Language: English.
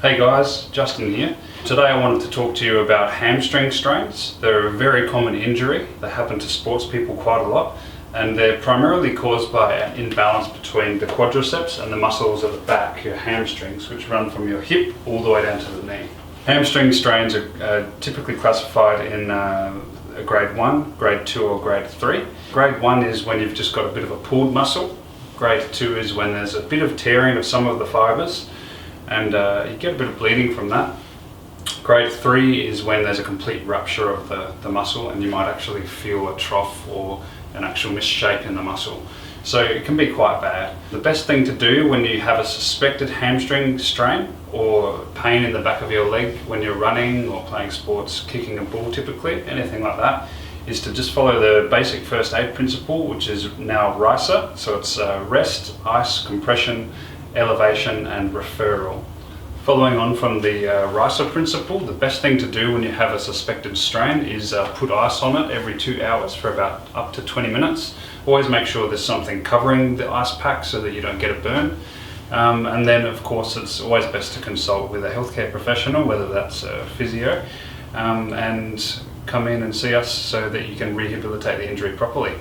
Hey guys, Justin here. Today I wanted to talk to you about hamstring strains. They're a very common injury. They happen to sports people quite a lot, and they're primarily caused by an imbalance between the quadriceps and the muscles at the back, your hamstrings, which run from your hip all the way down to the knee. Hamstring strains are typically classified in a grade 1, grade 2 or grade 3. Grade 1 is when you've just got a bit of a pulled muscle. Grade 2 is when there's a bit of tearing of some of the fibres, and you get a bit of bleeding from that. Grade 3 is when there's a complete rupture of the muscle, and you might actually feel a trough or an actual misshape in the muscle. So it can be quite bad. The best thing to do when you have a suspected hamstring strain or pain in the back of your leg when you're running or playing sports, kicking a ball typically, anything like that, is to just follow the basic first aid principle, which is now RISA. So it's rest, ice, compression, elevation and referral. Following on from the RISA principle, the best thing to do when you have a suspected strain is put ice on it every 2 hours for about up to 20 minutes. Always make sure there's something covering the ice pack so that you don't get a burn. And then of course it's always best to consult with a healthcare professional, whether that's a physio, and come in and see us so that you can rehabilitate the injury properly.